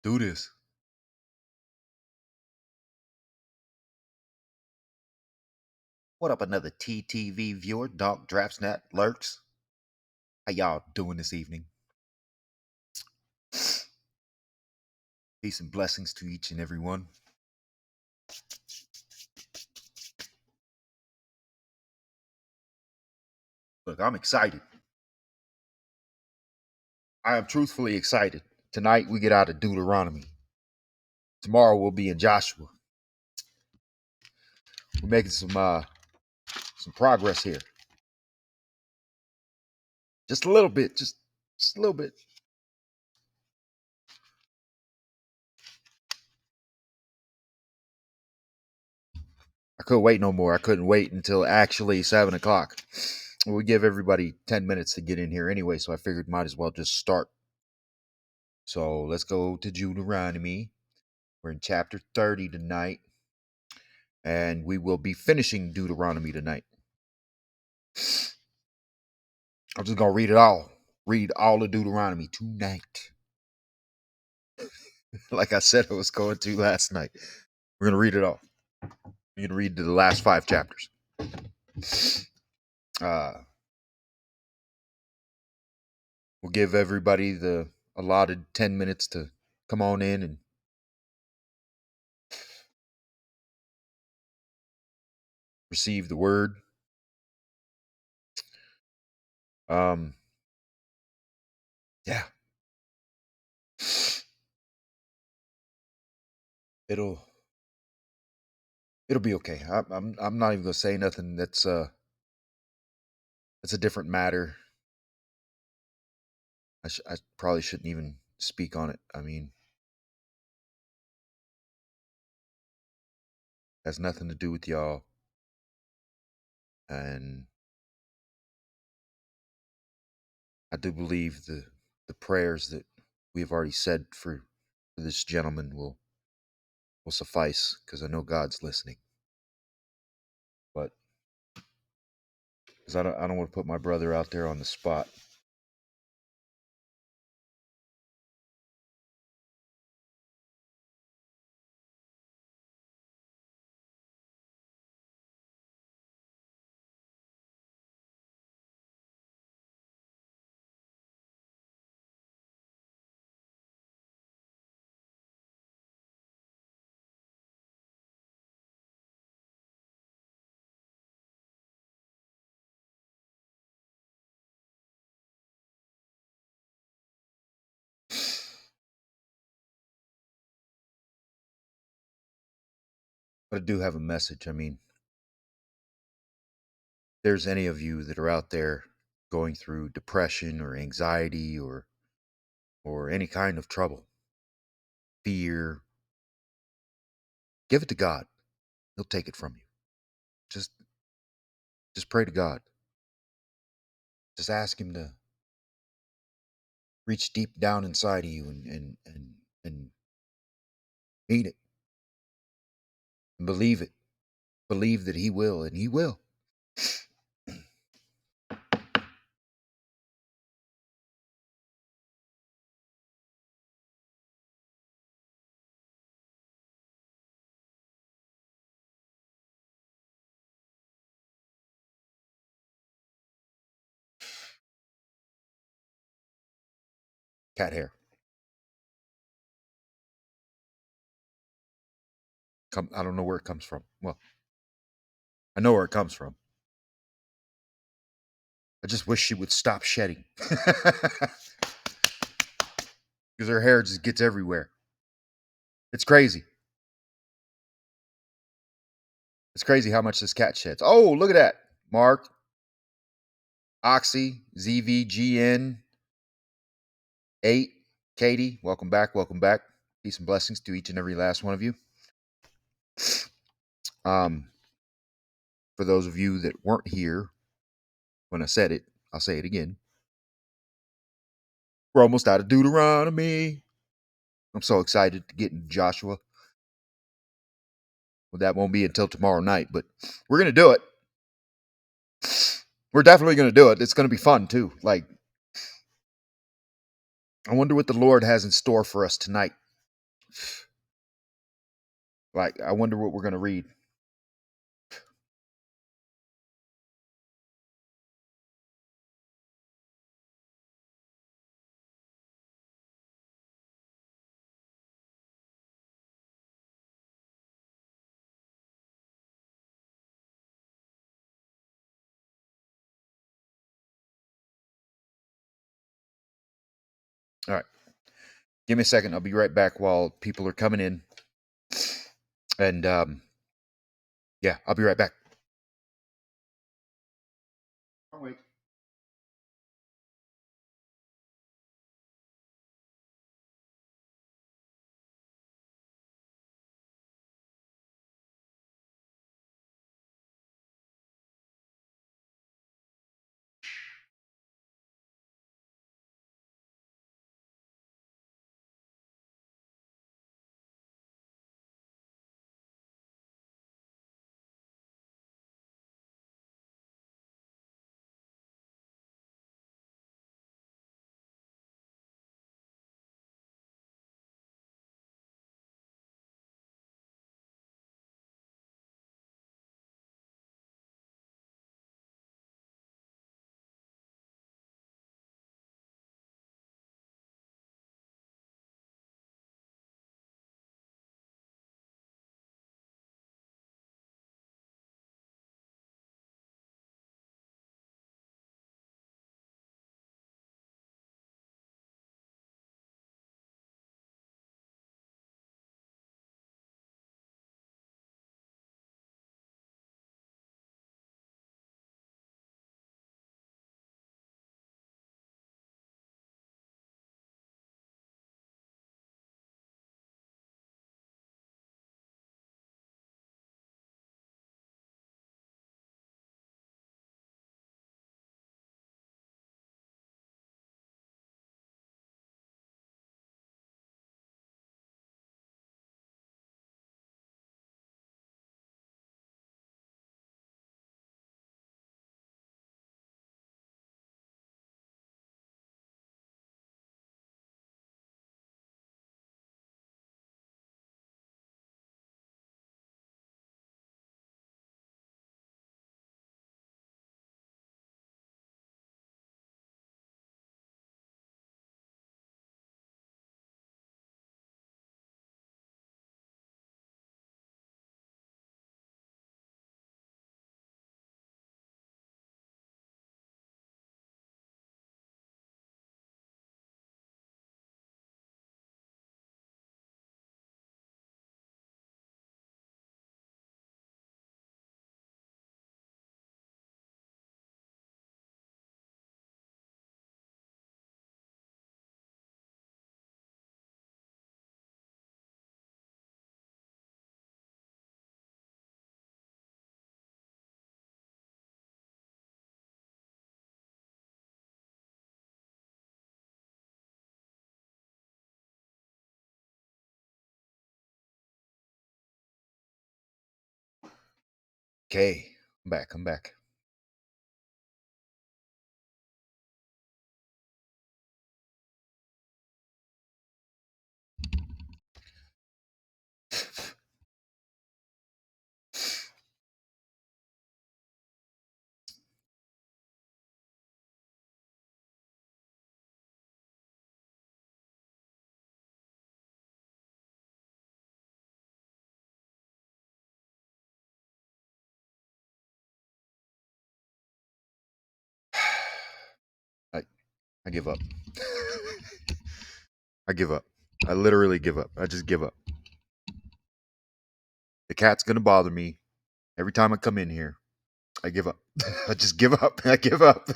Do this. What up, another TTV viewer? Dog Draftsnap lurks. How y'all doing this evening? Peace and blessings to each and every one. Look, I'm excited. I am truthfully excited. Tonight we get out of Deuteronomy. Tomorrow we'll be in Joshua. We're making some progress here. Just a little bit. Just a little bit. I couldn't wait no more. I couldn't wait until actually 7 o'clock. We give everybody 10 minutes to get in here anyway, so I figured might as well just start. So let's go to Deuteronomy. We're in chapter 30 tonight, and we will be finishing Deuteronomy tonight. I'm just going to read it all. Read all of Deuteronomy tonight. Like I said I was going to last night. We're going to read it all. We're going to read the last 5 chapters. We'll give everybody the allotted 10 minutes to come on in and receive the word. Yeah. It'll be okay. I'm not even gonna say nothing. That's a different matter. I probably shouldn't even speak on it. I mean, it has nothing to do with y'all, and I do believe the prayers that we have already said for this gentleman will suffice, because I know God's listening. But because I don't want to put my brother out there on the spot. But I do have a message. I mean, if there's any of you that are out there going through depression or anxiety or any kind of trouble, fear, give it to God. He'll take it from you. Just pray to God. Just ask him to reach deep down inside of you and mean it. And believe it. Believe that he will, and he will. Cat hair. I don't know where it comes from. Well, I know where it comes from. I just wish she would stop shedding. Because her hair just gets everywhere. It's crazy. It's crazy how much this cat sheds. Oh, look at that. Mark, Oxy, ZVGN, 8, Katie, welcome back. Welcome back. Peace and blessings to each and every last one of you. For those of you that weren't here when I said it, I'll say it again. We're almost out of Deuteronomy. I'm so excited to get into Joshua. Well, that won't be until tomorrow night, but we're going to do it. We're definitely going to do it. It's going to be fun, too. Like, I wonder what the Lord has in store for us tonight. Like, I wonder what we're going to read. All right. Give me a second. I'll be right back while people are coming in. And yeah, I'll be right back. I'll wait. Okay. I'm back. I'm back. I, I give up. I give up. I literally give up. I just give up. The cat's going to bother me every time I come in here. I give up. I just give up. I give up.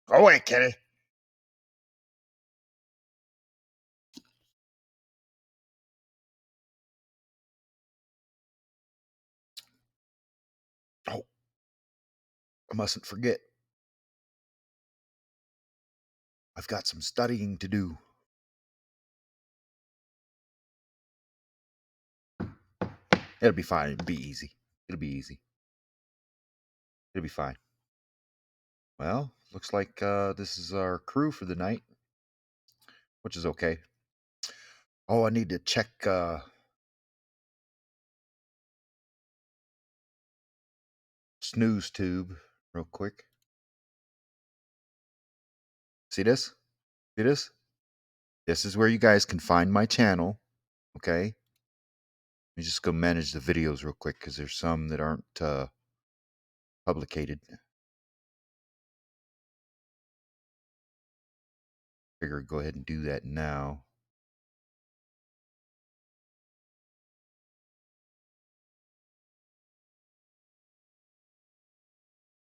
Go away, kitty. Oh, I mustn't forget. I've got some studying to do. It'll be fine. It'll be easy. It'll be easy. It'll be fine. Well, looks like this is our crew for the night, which is okay. Oh, I need to check Snooze Tube real quick. See this? See this? This is where you guys can find my channel. Okay. Let me just go manage the videos real quick because there's some that aren't publicated. Figure go ahead and do that now.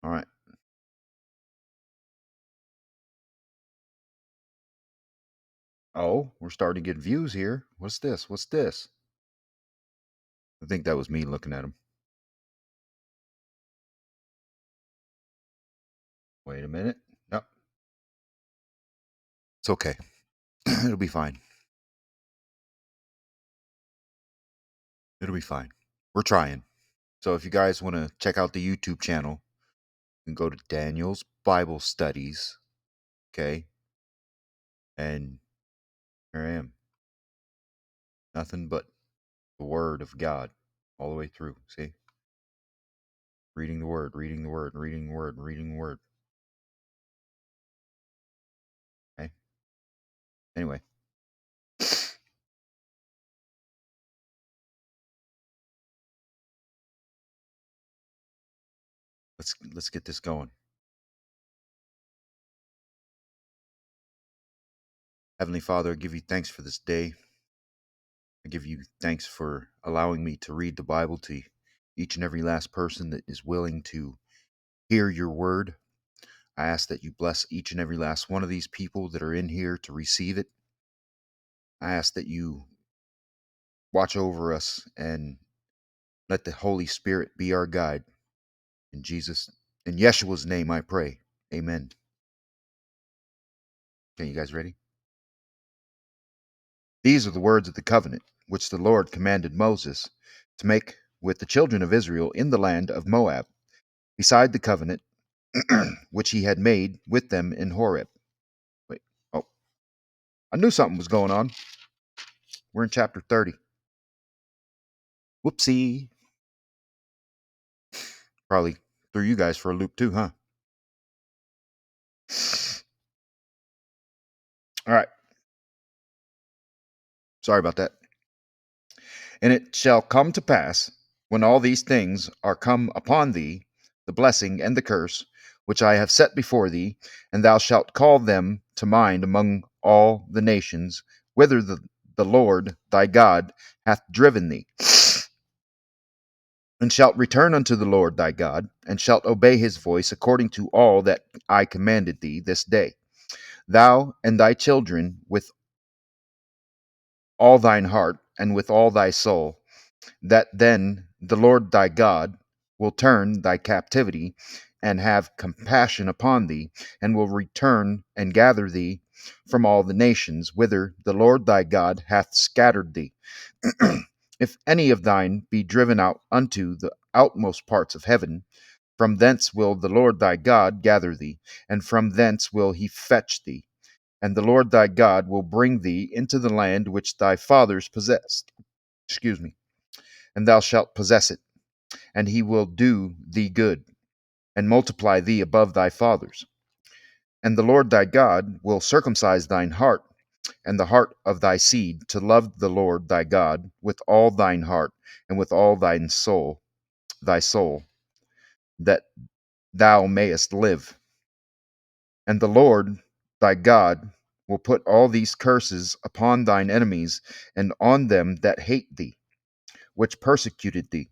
All right. Oh, we're starting to get views here. What's this? What's this? I think that was me looking at them. Wait a minute. Nope. It's okay. It'll be fine. It'll be fine. We're trying. So if you guys want to check out the YouTube channel, you can go to Daniel's Bible Studies. Okay. And here I am. Nothing but the Word of God all the way through. See? Reading the Word, reading the Word, reading the Word, reading the Word. Okay. Anyway. Let's get this going. Heavenly Father, I give you thanks for this day. I give you thanks for allowing me to read the Bible to each and every last person that is willing to hear your word. I ask that you bless each and every last one of these people that are in here to receive it. I ask that you watch over us and let the Holy Spirit be our guide. In Yeshua's name I pray. Amen. Okay, you guys ready? These are the words of the covenant which the Lord commanded Moses to make with the children of Israel in the land of Moab, beside the covenant which he had made with them in Horeb. Wait, oh, I knew something was going on. We're in chapter 30. Whoopsie. Probably threw you guys for a loop too, huh? All right. Sorry about that. And it shall come to pass, when all these things are come upon thee, the blessing and the curse, which I have set before thee, and thou shalt call them to mind among all the nations, whither the Lord thy God hath driven thee, and shalt return unto the Lord thy God, and shalt obey his voice according to all that I commanded thee this day, thou and thy children with all thine heart and with all thy soul, that then the Lord thy God will turn thy captivity and have compassion upon thee, and will return and gather thee from all the nations whither the Lord thy God hath scattered thee. If any of thine be driven out unto the outmost parts of heaven, from thence will the Lord thy God gather thee, and from thence will he fetch thee. And the Lord thy God will bring thee into the land which thy fathers possessed. Excuse me. And thou shalt possess it, and he will do thee good, and multiply thee above thy fathers. And the Lord thy God will circumcise thine heart, and the heart of thy seed, to love the Lord thy God with all thine heart, and with all thy soul, that thou mayest live. And the Lord thy God will put all these curses upon thine enemies, and on them that hate thee, which persecuted thee.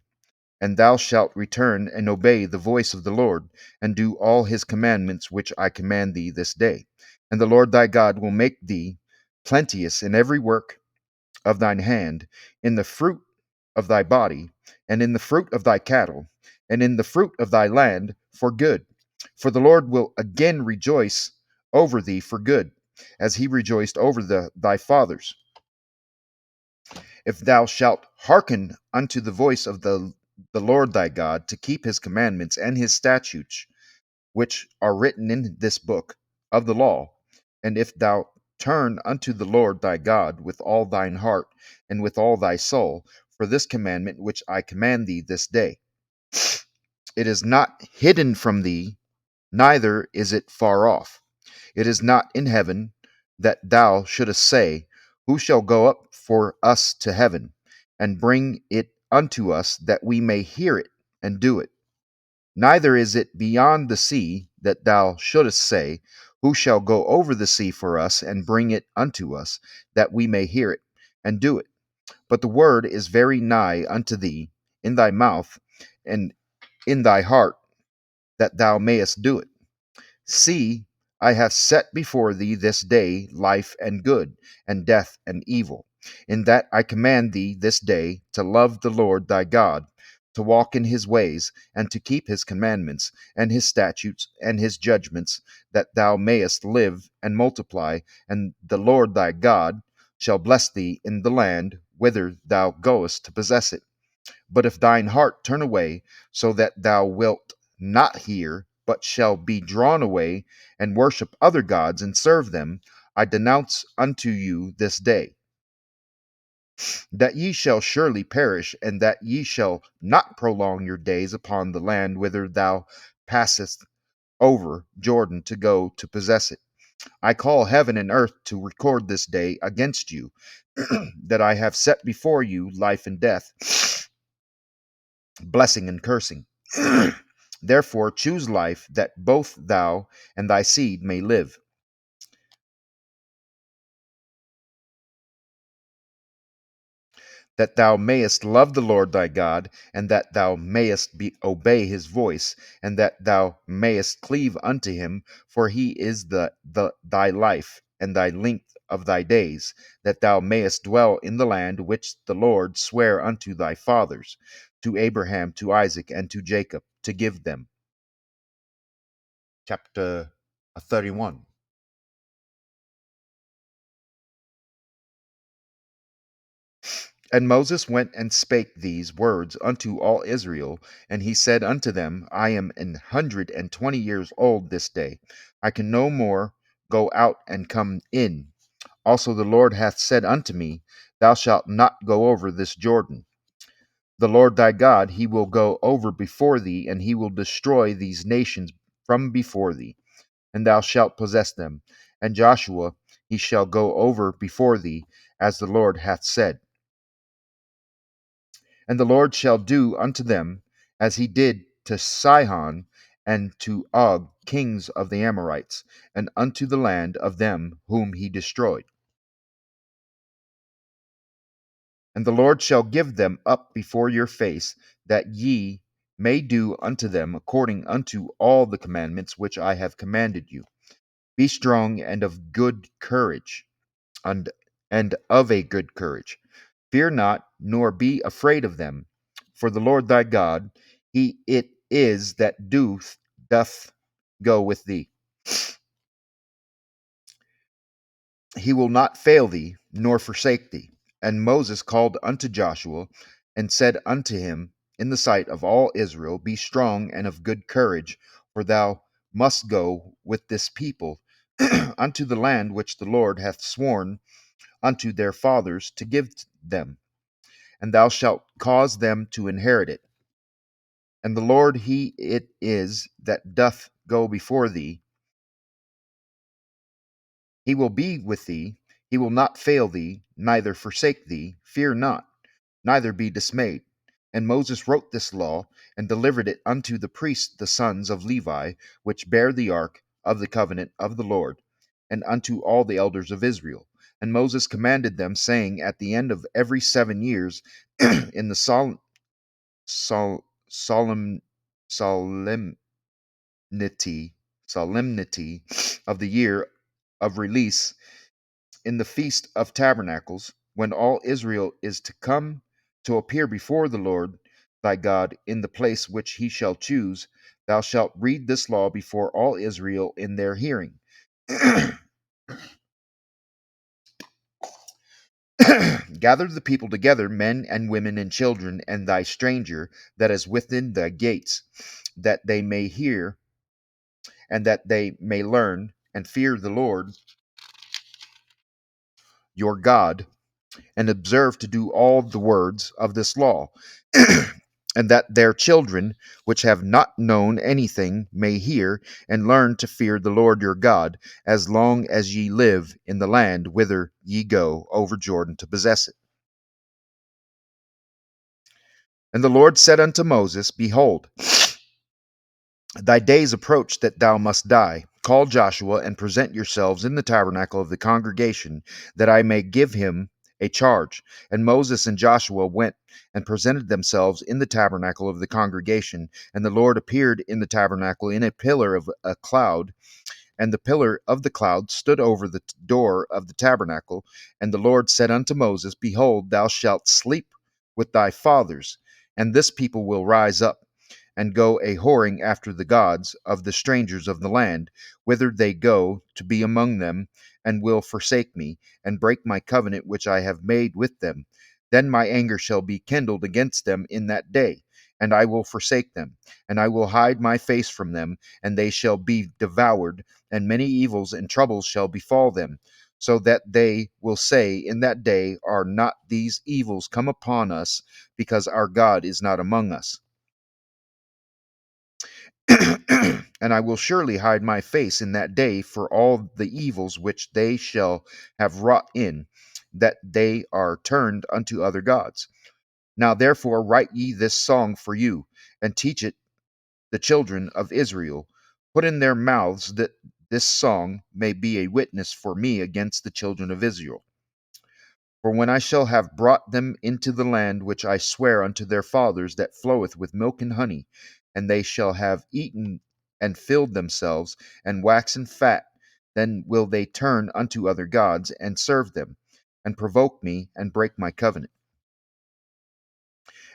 And thou shalt return and obey the voice of the Lord, and do all his commandments which I command thee this day. And the Lord thy God will make thee plenteous in every work of thine hand, in the fruit of thy body, and in the fruit of thy cattle, and in the fruit of thy land for good. For the Lord will again rejoice over thee for good, as he rejoiced over thy fathers, if thou shalt hearken unto the voice of the Lord thy God, to keep his commandments and his statutes, which are written in this book of the law, and if thou Turn unto the Lord thy God with all thine heart and with all thy soul, for this commandment which I command thee this day. It is not hidden from thee, neither is it far off. It is not in heaven, that thou shouldest say, who shall go up for us to heaven, and bring it unto us, that we may hear it and do it. Neither is it beyond the sea, that thou shouldest say, who shall go over the sea for us, and bring it unto us, that we may hear it and do it. But the word is very nigh unto thee, in thy mouth and in thy heart, that thou mayest do it. See, I have set before thee this day life and good, and death and evil. In that I command thee this day to love the Lord thy God, to walk in his ways, and to keep his commandments, and his statutes, and his judgments, that thou mayest live and multiply, and the Lord thy God shall bless thee in the land whither thou goest to possess it. But if thine heart turn away, so that thou wilt not hear, but shall be drawn away, and worship other gods, and serve them, I denounce unto you this day, that ye shall surely perish, and that ye shall not prolong your days upon the land whither thou passest over Jordan to go to possess it. I call heaven and earth to record this day against you, that I have set before you life and death, blessing and cursing. Therefore choose life, that both thou and thy seed may live, that thou mayest love the Lord thy God, and that thou mayest obey his voice, and that thou mayest cleave unto him, for he is thy life and thy length of thy days, that thou mayest dwell in the land which the Lord sware unto thy fathers, to Abraham, to Isaac, and to Jacob, to give them. Chapter 31. And Moses went and spake these words unto all Israel, and he said unto them, I am 120 years old this day. I can no more go out and come in. Also the Lord hath said unto me, Thou shalt not go over this Jordan. The Lord thy God, he will go over before thee, and he will destroy these nations from before thee, and thou shalt possess them. And Joshua, he shall go over before thee, as the Lord hath said. And the Lord shall do unto them as he did to Sihon and to Og, kings of the Amorites, and unto the land of them whom he destroyed. And the Lord shall give them up before your face, that ye may do unto them according unto all the commandments which I have commanded you. Be strong and of good courage, and, and of a good courage. Fear not, nor be afraid of them, for the Lord thy God, he it is that doth go with thee. He will not fail thee, nor forsake thee. And Moses called unto Joshua, and said unto him in the sight of all Israel, Be strong and of good courage, for thou must go with this people unto the land which the Lord hath sworn unto their fathers to give them, and thou shalt cause them to inherit it. And the Lord he it is that doth go before thee. He will be with thee. He will not fail thee, neither forsake thee. Fear not, neither be dismayed. And Moses wrote this law, and delivered it unto the priests the sons of Levi, which bear the ark of the covenant of the Lord, and unto all the elders of Israel. And Moses commanded them, saying, At the end of every 7 years, in the solemn solemnity solemnity of the year of release, in the feast of tabernacles, when all Israel is to come to appear before the Lord thy God in the place which he shall choose, thou shalt read this law before all Israel in their hearing. Gather the people together, men and women and children, and thy stranger that is within thy gates, that they may hear, and that they may learn and fear the Lord your God, and observe to do all the words of this law, and that their children, which have not known anything, may hear and learn to fear the Lord your God, as long as ye live in the land whither ye go over Jordan to possess it. And the Lord said unto Moses, Behold, thy days approach that thou must die. Call Joshua and present yourselves in the tabernacle of the congregation, that I may give him a charge. And Moses and Joshua went and presented themselves in the tabernacle of the congregation. And the Lord appeared in the tabernacle in a pillar of a cloud, and the pillar of the cloud stood over the door of the tabernacle. And the Lord said unto Moses, Behold, thou shalt sleep with thy fathers, and this people will rise up and go a whoring after the gods of the strangers of the land, whither they go to be among them, and will forsake me, and break my covenant which I have made with them. Then my anger shall be kindled against them in that day, and I will forsake them, and I will hide my face from them, and they shall be devoured, and many evils and troubles shall befall them, so that they will say in that day, Are not these evils come upon us, because our God is not among us? And I will surely hide my face in that day for all the evils which they shall have wrought in, that they are turned unto other gods. Now therefore write ye this song for you, and teach it the children of Israel. Put in their mouths that this song may be a witness for me against the children of Israel. For when I shall have brought them into the land which I swear unto their fathers, that floweth with milk and honey, and they shall have eaten and filled themselves, and waxen fat, then will they turn unto other gods, and serve them, and provoke me, and break my covenant.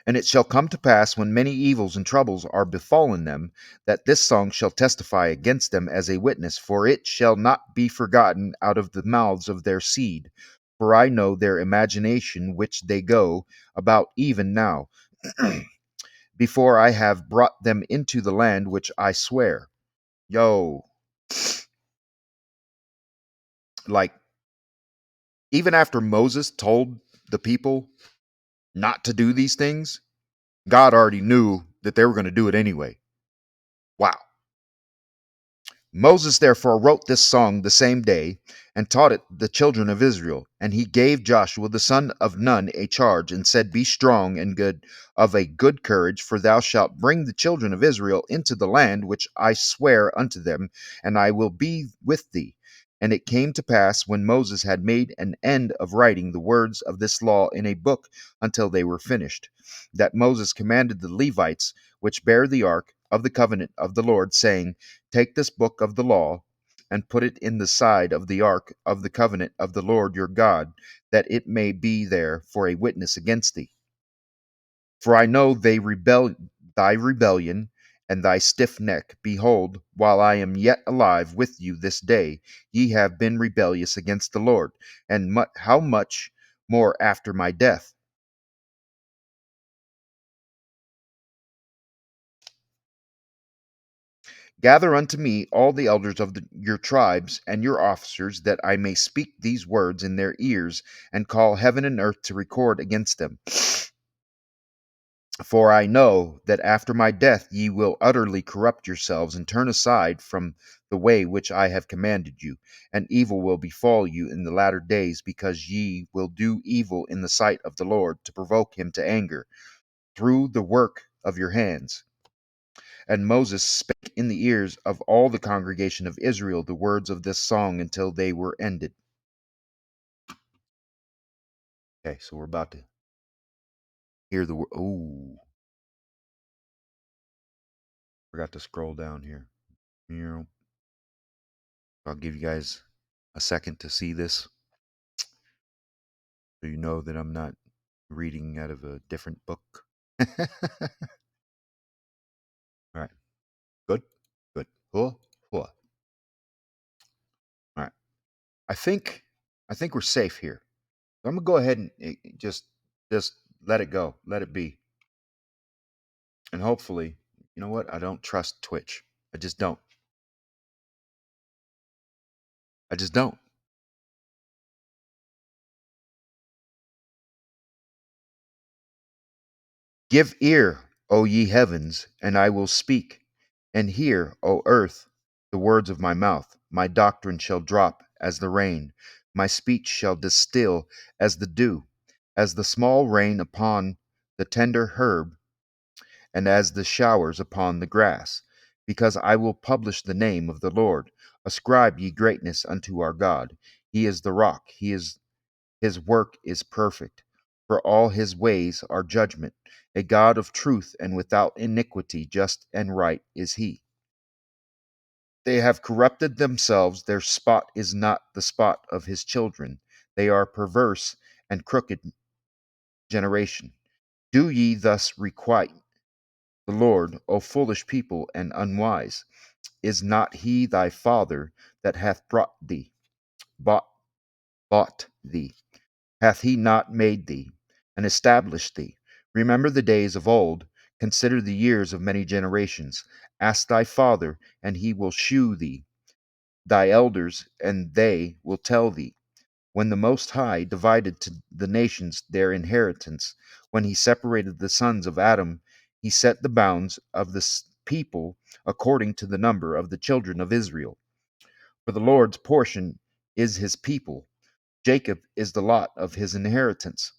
And it shall come to pass, when many evils and troubles are befallen them, that this song shall testify against them as a witness, for it shall not be forgotten out of the mouths of their seed. For I know their imagination which they go about even now, before I have brought them into the land which I swear. Yo, like, even after Moses told the people not to do these things, God already knew that they were going to do it anyway. Wow. Moses therefore wrote this song the same day, and taught it the children of Israel. And he gave Joshua the son of Nun a charge, and said, Be strong and good, of a good courage, for thou shalt bring the children of Israel into the land which I swear unto them, and I will be with thee. And it came to pass, when Moses had made an end of writing the words of this law in a book until they were finished, that Moses commanded the Levites, which bear the ark of the covenant of the Lord, saying, Take this book of the law, and put it in the side of the ark of the covenant of the Lord your God, that it may be there for a witness against thee. For I know thy rebellion and thy stiff neck. Behold, while I am yet alive with you this day, ye have been rebellious against the Lord, and how much more after my death? Gather unto me all the elders of your tribes and your officers, that I may speak these words in their ears, and call heaven and earth to record against them. For I know that after my death ye will utterly corrupt yourselves, and turn aside from the way which I have commanded you, and evil will befall you in the latter days, because ye will do evil in the sight of the Lord, to provoke him to anger, through the work of your hands. And Moses spake in the ears of all the congregation of Israel the words of this song until they were ended. Okay, so we're about to hear the word. Oh, forgot to scroll down here. I'll give you guys a second to see this, so you know that I'm not reading out of a different book. All right, good, good. Hua, hua. All right, I think I think we're safe here. So I'm gonna go ahead and just let it go, let it be, and hopefully, you know what? I don't trust Twitch. I just don't. I just don't. Give ear, O ye heavens, and I will speak, and hear, O earth, the words of my mouth. My doctrine shall drop as the rain, my speech shall distill as the dew, as the small rain upon the tender herb, and as the showers upon the grass. Because I will publish the name of the Lord. Ascribe ye greatness unto our God. He is the rock, his work is perfect, for all his ways are judgment. A God of truth and without iniquity, just and right is he. They have corrupted themselves, their spot is not the spot of his children. They are perverse and crooked generation. Do ye thus requite the Lord, O foolish people and unwise? Is not he thy father that hath bought, bought thee? Hath he not made thee, and established thee? Remember the days of old, consider the years of many generations. Ask thy father, and he will shew thee, thy elders, and they will tell thee. When the Most High divided to the nations their inheritance, when he separated the sons of Adam, he set the bounds of the people according to the number of the children of Israel. For the Lord's portion is his people, Jacob is the lot of his inheritance.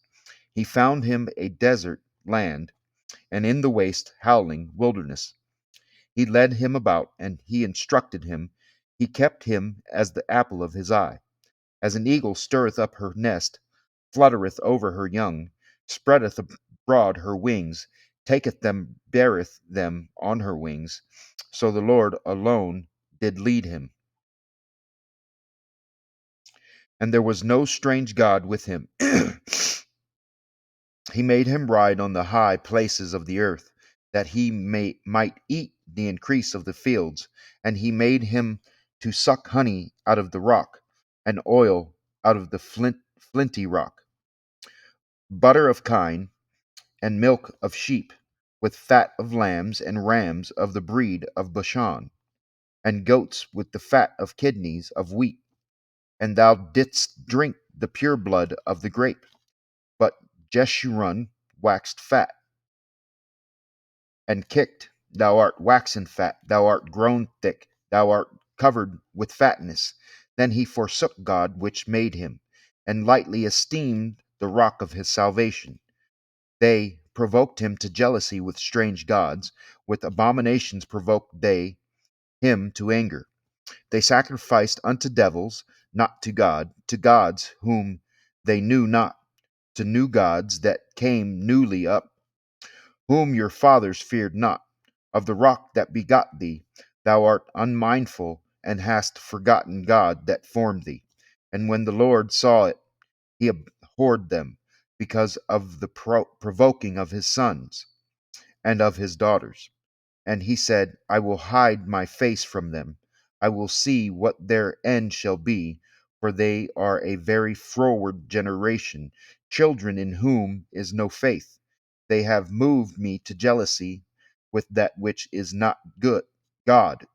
He found him a desert land, and in the waste, howling wilderness. He led him about, and he instructed him. He kept him as the apple of his eye. As an eagle stirreth up her nest, fluttereth over her young, spreadeth abroad her wings, taketh them, beareth them on her wings. So the Lord alone did lead him, and there was no strange God with him. He made him ride on the high places of the earth, that he might eat the increase of the fields. And he made him to suck honey out of the rock, and oil out of the flinty rock, butter of kine, and milk of sheep, with fat of lambs and rams of the breed of Bashan, and goats with the fat of kidneys of wheat. And thou didst drink the pure blood of the grape. But Jeshurun waxed fat and kicked. Thou art waxen fat, thou art grown thick, thou art covered with fatness. Then he forsook God which made him, and lightly esteemed the rock of his salvation. They provoked him to jealousy with strange gods, with abominations provoked they him to anger. They sacrificed unto devils, not to God, to gods whom they knew not, to new gods that came newly up, whom your fathers feared not. Of the rock that begot thee, thou art unmindful, and hast forgotten God that formed thee. And when the Lord saw it, he abhorred them, because of the provoking of his sons and of his daughters. And he said, I will hide my face from them. I will see what their end shall be, for they are a very froward generation, children in whom is no faith. They have moved me to jealousy with that which is not good. God,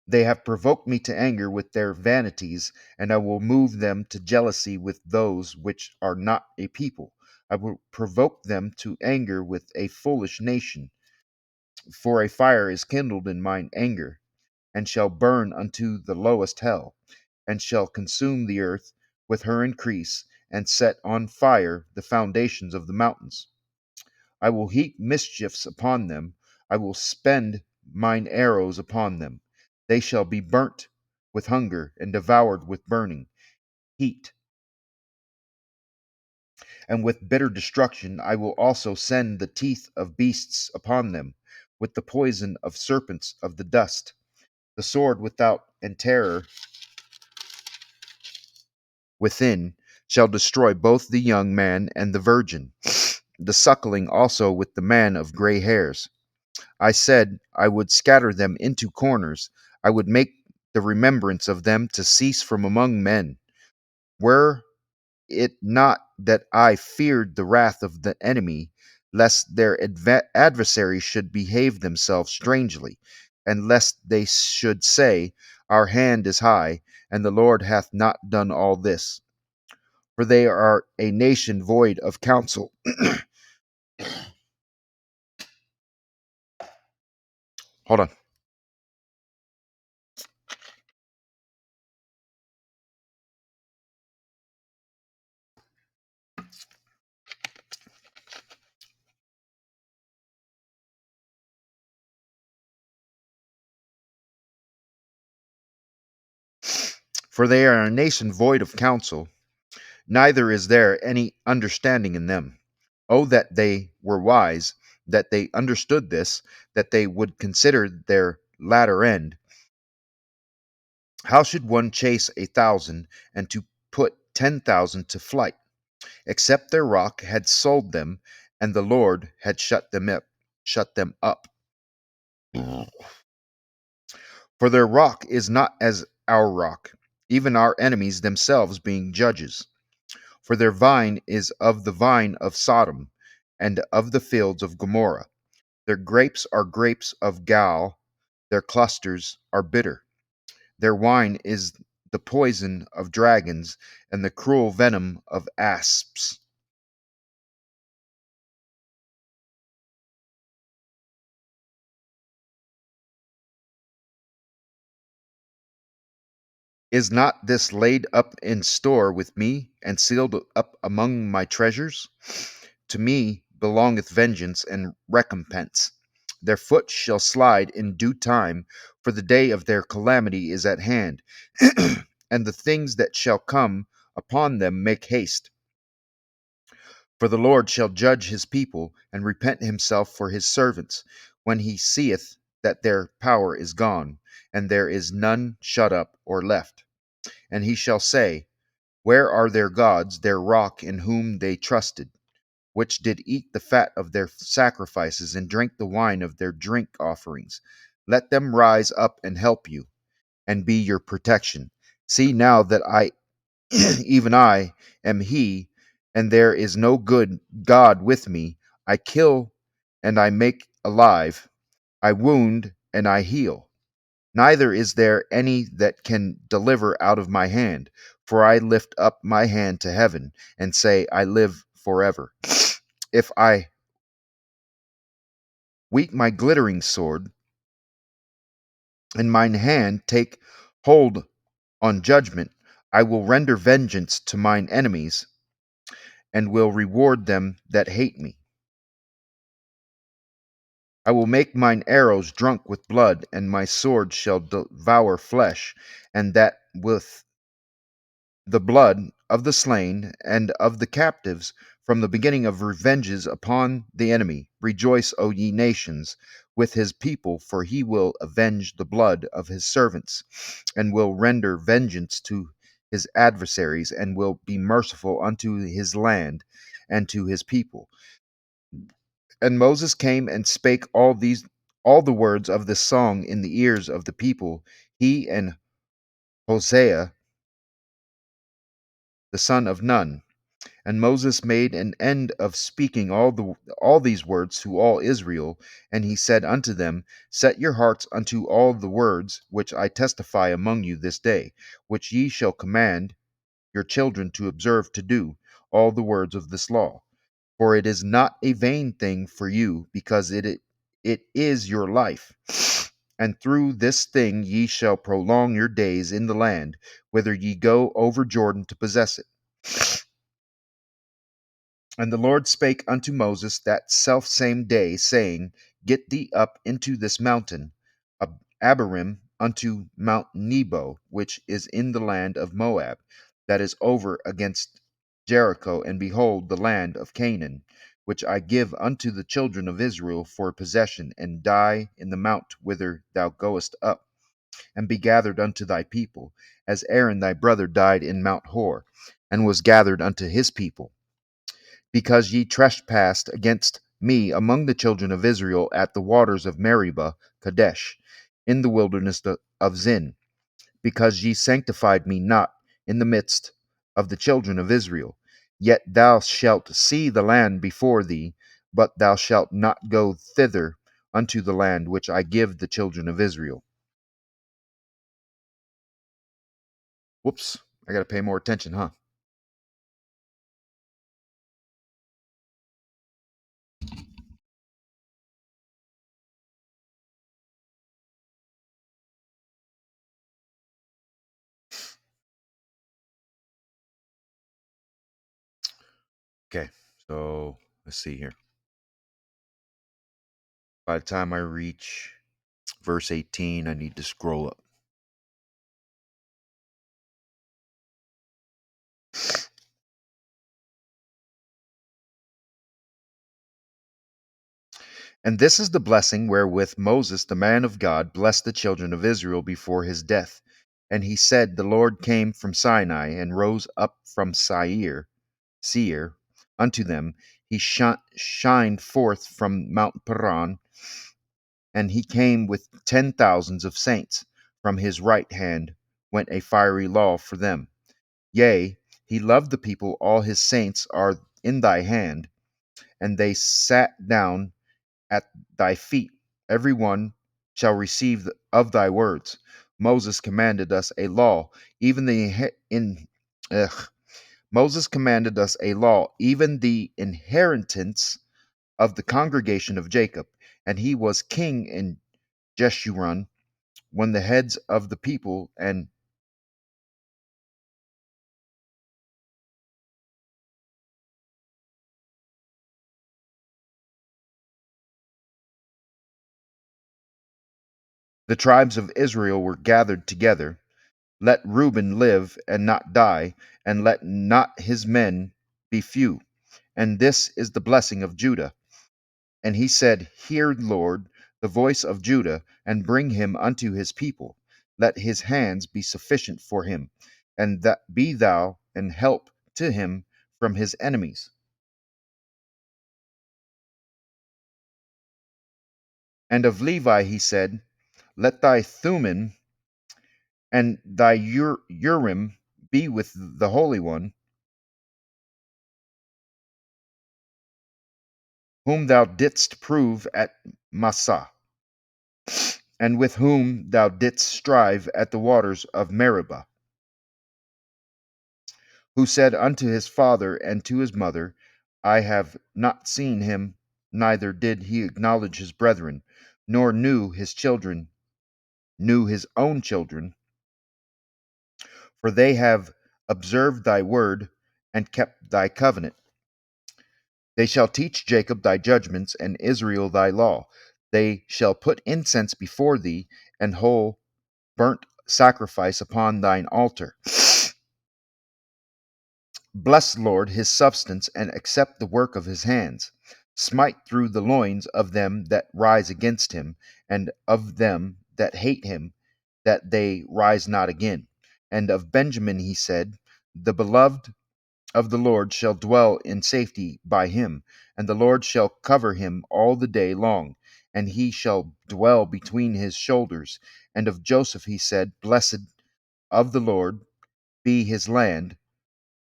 they have provoked me to anger with their vanities, and I will move them to jealousy with those which are not a people. I will provoke them to anger with a foolish nation. For a fire is kindled in mine anger, and shall burn unto the lowest hell, and shall consume the earth with her increase, and set on fire the foundations of the mountains. I will heap mischiefs upon them, I will spend mine arrows upon them. They shall be burnt with hunger, and devoured with burning heat, and with bitter destruction I will also send the teeth of beasts upon them, with the poison of serpents of the dust. The sword without and terror within shall destroy both the young man and the virgin, the suckling also with the man of gray hairs. I said I would scatter them into corners, I would make the remembrance of them to cease from among men. Were it not that I feared the wrath of the enemy, lest their adversaries should behave themselves strangely, and lest they should say, Our hand is high, and the Lord hath not done all this. For they are a nation void of counsel, Hold on. For they are a nation void of counsel, neither is there any understanding in them. Oh, that they were wise, that they understood this, that they would consider their latter end. How should one chase 1,000 and to put 10,000 to flight, except their rock had sold them, and the Lord had shut them up? Shut them up. For their rock is not as our rock, even our enemies themselves being judges. For their vine is of the vine of Sodom, and of the fields of Gomorrah. Their grapes are grapes of Gal, their clusters are bitter. Their wine is the poison of dragons, and the cruel venom of asps. Is not this laid up in store with me, and sealed up among my treasures? To me belongeth vengeance and recompense. Their foot shall slide in due time, for the day of their calamity is at hand, and the things that shall come upon them make haste. For the Lord shall judge his people, and repent himself for his servants, when he seeth that their power is gone, and there is none shut up or left. And he shall say, where are their gods, their rock in whom they trusted, which did eat the fat of their sacrifices and drink the wine of their drink offerings? Let them rise up and help you, and be your protection. See now that I, even I, am he, and there is no good God with me. I kill and I make alive, I wound and I heal. Neither is there any that can deliver out of my hand. For I lift up my hand to heaven, and say, I live forever. If I weak my glittering sword, and mine hand take hold on judgment, I will render vengeance to mine enemies, and will reward them that hate me. I will make mine arrows drunk with blood, and my sword shall devour flesh, and that with the blood of the slain and of the captives, from the beginning of revenges upon the enemy. Rejoice, O ye nations, with his people, for he will avenge the blood of his servants, and will render vengeance to his adversaries, and will be merciful unto his land and to his people. And Moses came and spake all the words of this song in the ears of the people, he and Hosea the son of Nun. And Moses made an end of speaking all these words to all Israel, and he said unto them, set your hearts unto all the words which I testify among you this day, which ye shall command your children to observe to do, all the words of this law. For it is not a vain thing for you, because it is your life. And through this thing ye shall prolong your days in the land, whither ye go over Jordan to possess it. And the Lord spake unto Moses that selfsame day, saying, get thee up into this mountain, Abarim, unto Mount Nebo, which is in the land of Moab, that is over against Jericho, and behold the land of Canaan, which I give unto the children of Israel for possession, and die in the mount whither thou goest up, and be gathered unto thy people, as Aaron thy brother died in Mount Hor, and was gathered unto his people, because ye trespassed against me among the children of Israel at the waters of Meribah, Kadesh, in the wilderness of Zin, because ye sanctified me not in the midst of the children of Israel. Yet thou shalt see the land before thee, but thou shalt not go thither unto the land which I give the children of Israel. Whoops, I got to pay more attention, huh? Okay, so let's see here. By the time I reach verse 18, I need to scroll up. And this is the blessing wherewith Moses, the man of God, blessed the children of Israel before his death. And he said, The Lord came from Sinai and rose up from Seir unto them. He shined forth from Mount Paran, and he came with 10,000s of saints. From his right hand went a fiery law for them. Yea, he loved the people, all his saints are in thy hand, and they sat down at thy feet. Every one shall receive of thy words. Moses commanded us a law, even the in ugh. Moses commanded us a law, even the inheritance of the congregation of Jacob, and he was king in Jeshurun when the heads of the people and the tribes of Israel were gathered together. Let Reuben live and not die, and let not his men be few. And this is the blessing of Judah. And he said, Hear, Lord, the voice of Judah, and bring him unto his people. Let his hands be sufficient for him, and that be thou an help to him from his enemies. And of Levi he said, Let thy Thummim and thy Urim be with the Holy One, whom thou didst prove at Massah, and with whom thou didst strive at the waters of Meribah, who said unto his father and to his mother, I have not seen him, neither did he acknowledge his brethren, nor knew his own children, for they have observed thy word and kept thy covenant. They shall teach Jacob thy judgments and Israel thy law. They shall put incense before thee and whole burnt sacrifice upon thine altar. Bless, Lord, his substance, and accept the work of his hands. Smite through the loins of them that rise against him, and of them that hate him, that they rise not again. And of Benjamin he said, The beloved of the Lord shall dwell in safety by him, and the Lord shall cover him all the day long, and he shall dwell between his shoulders. And of Joseph he said, Blessed of the Lord be his land,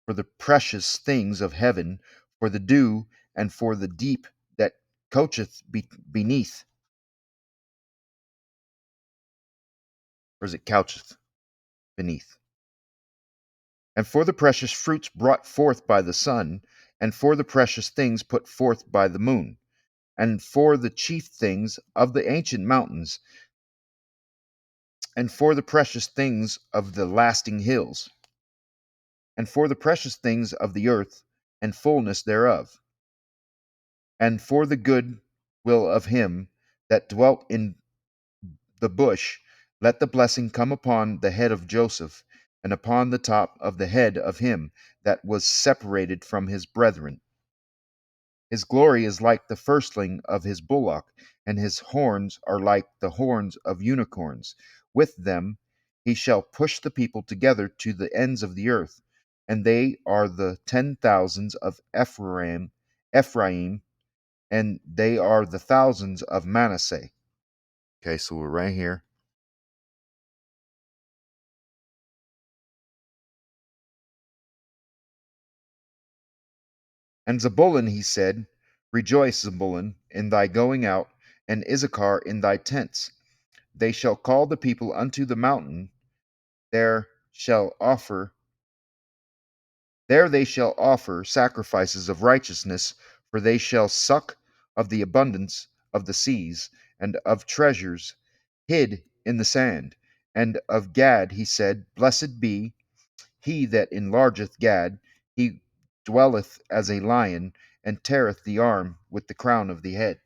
for the precious things of heaven, for the dew, and for the deep that coacheth beneath, or is it coucheth beneath? And for the precious fruits brought forth by the sun, and for the precious things put forth by the moon, and for the chief things of the ancient mountains, and for the precious things of the lasting hills, and for the precious things of the earth and fullness thereof, and for the good will of him that dwelt in the bush, let the blessing come upon the head of Joseph, and upon the top of the head of him that was separated from his brethren. His glory is like the firstling of his bullock, and his horns are like the horns of unicorns. With them he shall push the people together to the ends of the earth, and they are the 10,000s of Ephraim, and they are the thousands of Manasseh. Okay, so we're right here. And Zebulun he said, Rejoice, Zebulun, in thy going out, and Issachar in thy tents. They shall call the people unto the mountain, there shall offer there they shall offer sacrifices of righteousness, for they shall suck of the abundance of the seas, and of treasures hid in the sand. And of Gad he said, Blessed be he that enlargeth Gad, he dwelleth as a lion, and teareth the arm with the crown of the head.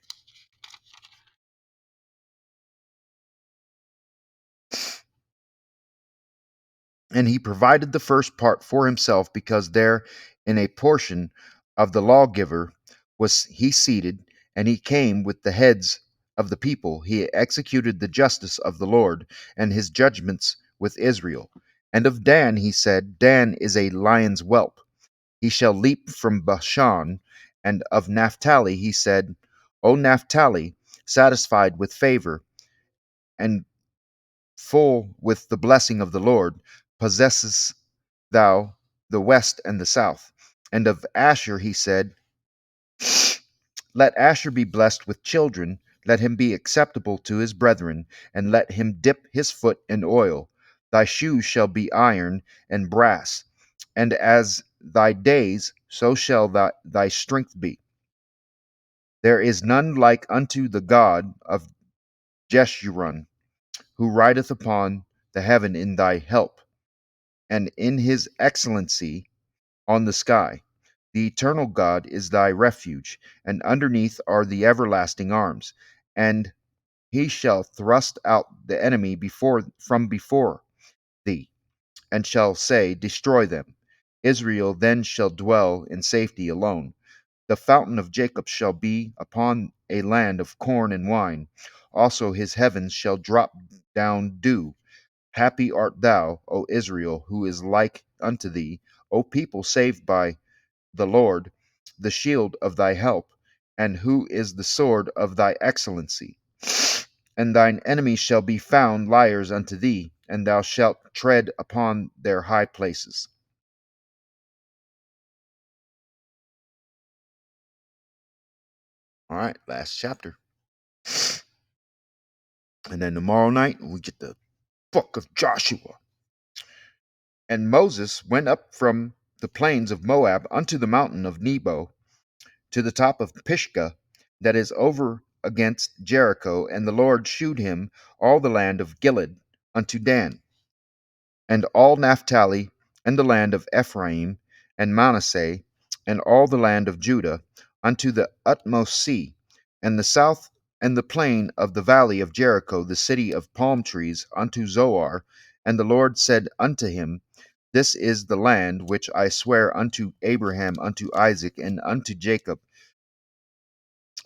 And he provided the first part for himself, because there in a portion of the lawgiver was he seated, and he came with the heads of the people. He executed the justice of the Lord, and his judgments with Israel. And of Dan he said, Dan is a lion's whelp, he shall leap from Bashan. And of Naphtali he said, O Naphtali, satisfied with favor, and full with the blessing of the Lord, possesses thou the west and the south. And of Asher he said, let Asher be blessed with children, let him be acceptable to his brethren, and let him dip his foot in oil. Thy shoes shall be iron and brass, and as thy days, so shall thy strength be. There is none like unto the God of Jeshurun, who rideth upon the heaven in thy help, and in his excellency on the sky. The eternal God is thy refuge, and underneath are the everlasting arms. And he shall thrust out the enemy from before thee, and shall say, Destroy them. Israel then shall dwell in safety alone. The fountain of Jacob shall be upon a land of corn and wine. Also his heavens shall drop down dew. Happy art thou, O Israel, who is like unto thee, O people saved by the Lord, the shield of thy help, and who is the sword of thy excellency. And thine enemies shall be found liars unto thee, and thou shalt tread upon their high places. All right, last chapter. And then tomorrow night, we get the book of Joshua. And Moses went up from the plains of Moab unto the mountain of Nebo, to the top of Pisgah, that is over against Jericho, and the Lord shewed him all the land of Gilead unto Dan, and all Naphtali, and the land of Ephraim, and Manasseh, and all the land of Judah, unto the utmost sea, and the south, and the plain of the valley of Jericho, the city of palm trees, unto Zoar. And the Lord said unto him, This is the land which I swear unto Abraham, unto Isaac, and unto Jacob,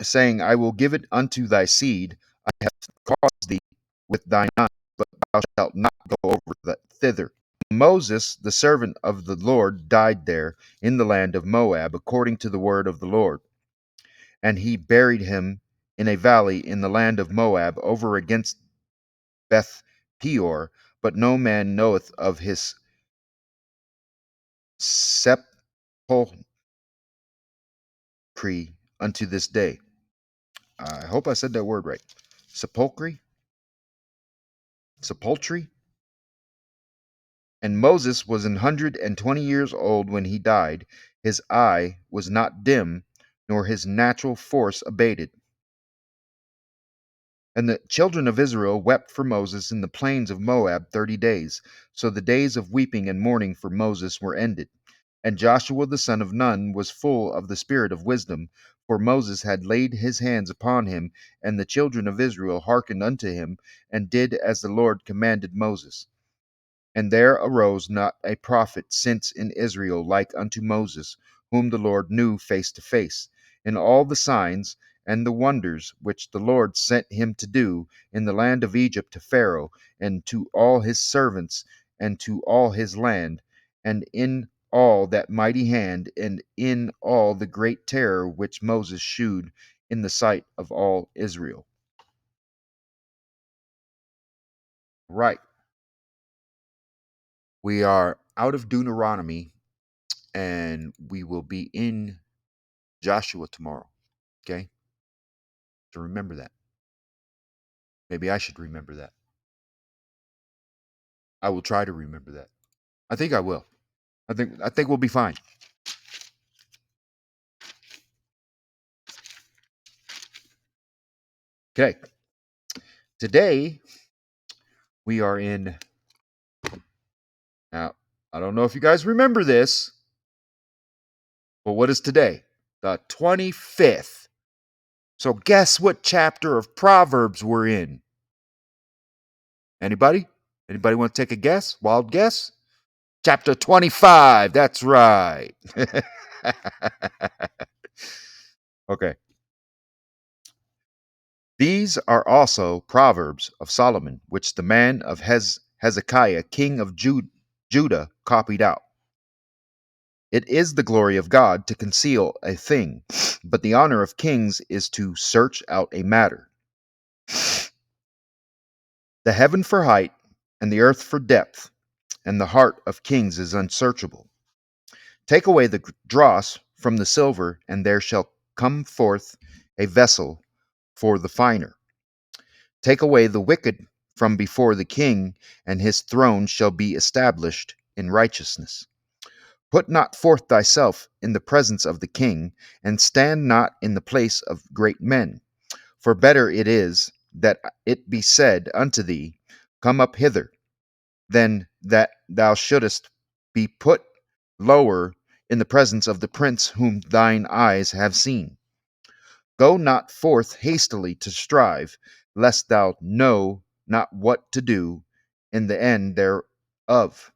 saying, I will give it unto thy seed. I have caused thee with thine eyes, but thou shalt not go over thither. Moses, the servant of the Lord, died there in the land of Moab, according to the word of the Lord. And he buried him in a valley in the land of Moab, over against Beth Peor. But no man knoweth of his sepulchre unto this day. I hope I said that word right. Sepulchre? Sepulchre? And Moses was 120 years old when he died. His eye was not dim, nor his natural force abated. And the children of Israel wept for Moses in the plains of Moab 30 days. So the days of weeping and mourning for Moses were ended. And Joshua the son of Nun was full of the spirit of wisdom, for Moses had laid his hands upon him, and the children of Israel hearkened unto him, and did as the Lord commanded Moses. And there arose not a prophet since in Israel like unto Moses, whom the Lord knew face to face, in all the signs and the wonders which the Lord sent him to do in the land of Egypt to Pharaoh, and to all his servants, and to all his land, and in all that mighty hand, and in all the great terror which Moses shewed in the sight of all Israel. Right. We are out of Deuteronomy, and we will be in Joshua tomorrow. Okay? So remember that. Maybe I should remember that. I will try to remember that. I think I will. I think we'll be fine. Okay. Today we are in, now I don't know if you guys remember this, Well, what is today? The 25th. So guess what chapter of Proverbs we're in? Anybody? Anybody want to take a guess? Wild guess? Chapter 25. That's right. Okay. These are also Proverbs of Solomon, which the man of Hezekiah, king of Judah, copied out. It is the glory of God to conceal a thing, but the honor of kings is to search out a matter. The heaven for height, and the earth for depth, and the heart of kings is unsearchable. Take away the dross from the silver, and there shall come forth a vessel for the finer. Take away the wicked from before the king, and his throne shall be established in righteousness. Put not forth thyself in the presence of the king, and stand not in the place of great men. For better it is that it be said unto thee, Come up hither, than that thou shouldest be put lower in the presence of the prince whom thine eyes have seen. Go not forth hastily to strive, lest thou know not what to do in the end thereof.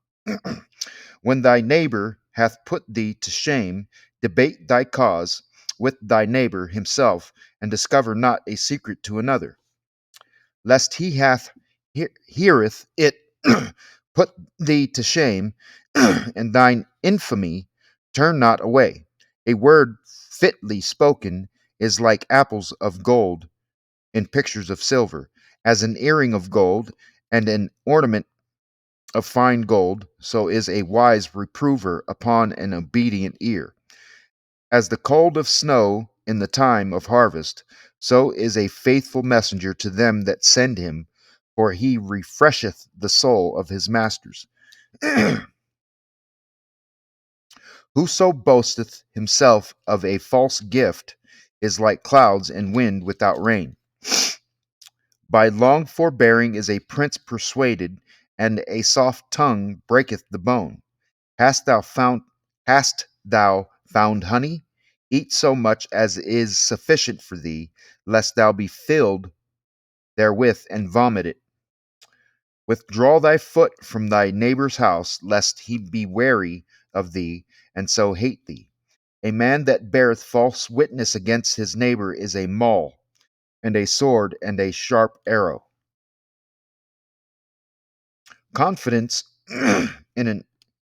When thy neighbor hath put thee to shame, debate thy cause with thy neighbor himself, and discover not a secret to another, lest he heareth it put thee to shame, and thine infamy turn not away. A word fitly spoken is like apples of gold in pictures of silver, as an earring of gold and an ornament of fine gold, so is a wise reprover upon an obedient ear. As the cold of snow in the time of harvest, so is a faithful messenger to them that send him, for he refresheth the soul of his masters. Whoso boasteth himself of a false gift is like clouds and wind without rain. By long forbearing is a prince persuaded, and a soft tongue breaketh the bone. Hast thou found honey? Eat so much as is sufficient for thee, lest thou be filled therewith and vomit it. Withdraw thy foot from thy neighbor's house, lest he be weary of thee, and so hate thee. A man that beareth false witness against his neighbor is a maul, and a sword and a sharp arrow. Confidence in an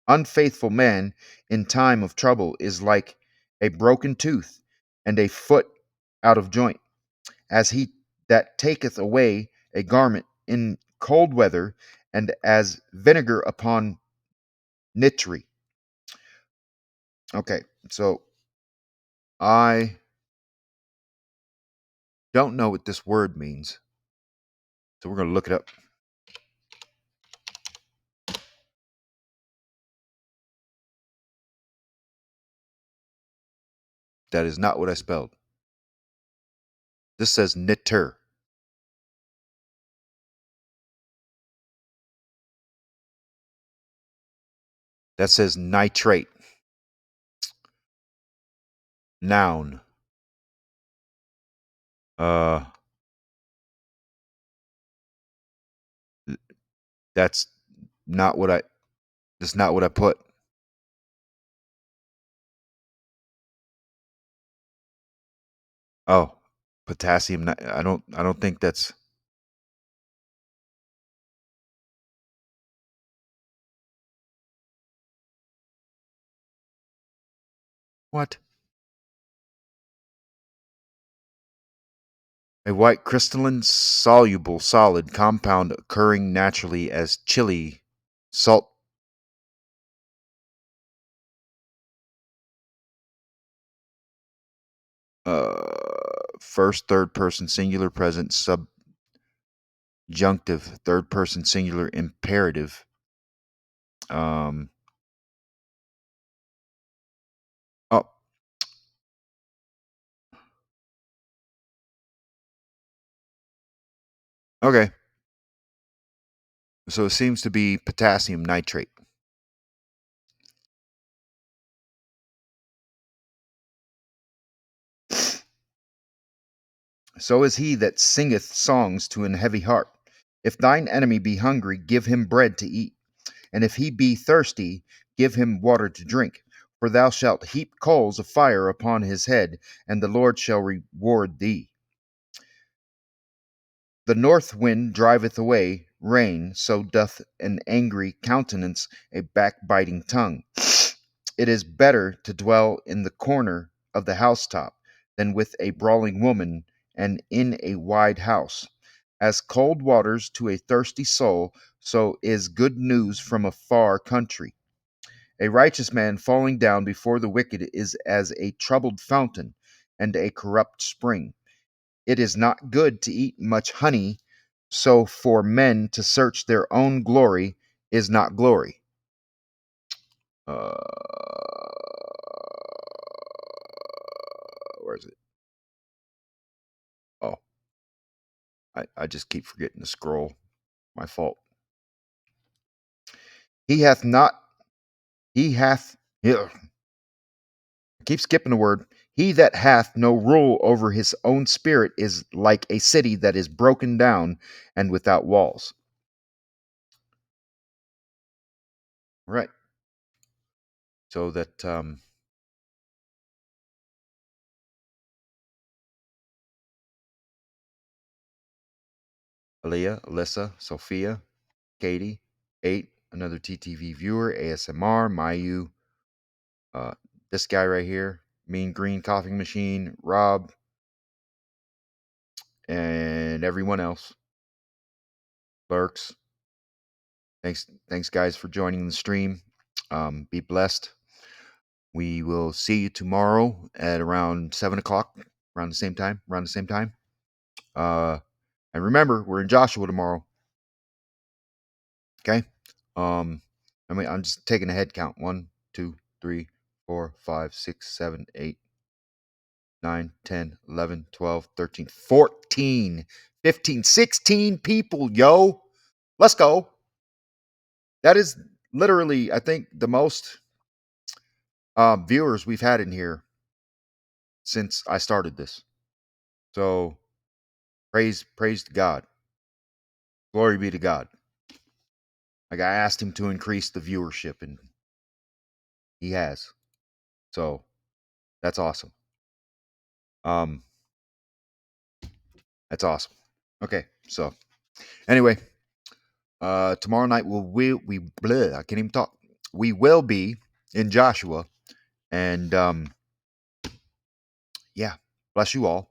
unfaithful man in time of trouble is like a broken tooth and a foot out of joint, as he that taketh away a garment in cold weather, and as vinegar upon nitre. Okay, so I don't know what this word means, so we're going to look it up. That is not what I spelled. This says nitre. That says nitrate. Noun. Uh, that's not what I. That's not what I put. Oh, potassium. I don't. I don't think that's what. A white crystalline soluble solid compound occurring naturally as chili, salt. First, third person singular present subjunctive, third person singular imperative. Um. Oh. Okay. So it seems to be potassium nitrate. So is he that singeth songs to an heavy heart. If thine enemy be hungry, give him bread to eat. And if he be thirsty, give him water to drink. For thou shalt heap coals of fire upon his head, and the Lord shall reward thee. The north wind driveth away rain, so doth an angry countenance a backbiting tongue. It is better to dwell in the corner of the housetop than with a brawling woman and in a wide house. As cold waters to a thirsty soul, so is good news from a far country. A righteous man falling down before the wicked is as a troubled fountain and a corrupt spring. It is not good to eat much honey, so for men to search their own glory is not glory. Uh, where is it? Oh, I just keep forgetting to scroll. My fault. He hath, yeah, I keep skipping the word. He that hath no rule over his own spirit is like a city that is broken down and without walls. Right. So that, Aaliyah, Alyssa, Sophia, Katie, 8, another TTV viewer, ASMR, Mayu, uh, this guy right here, Mean Green Coffee Machine, Rob, and everyone else. Lurks. Thanks guys for joining the stream. Be blessed. We will see you tomorrow at around 7 o'clock, around the same time. Uh, and remember, we're in Joshua tomorrow. Okay. I'm just taking a head count. 1, 2, 3, 4, 5, 6, 7, 8, 9, 10, 11, 12, 13, 14, 15, 16 people, yo. Let's go. That is literally, I think, the most viewers we've had in here since I started this. So praise to God. Glory be to God. Like I asked him to increase the viewership, and he has. So that's awesome. Um, that's awesome. Okay, so anyway, tomorrow night we bleh, I can't even talk. We will be in Joshua, and yeah, bless you all.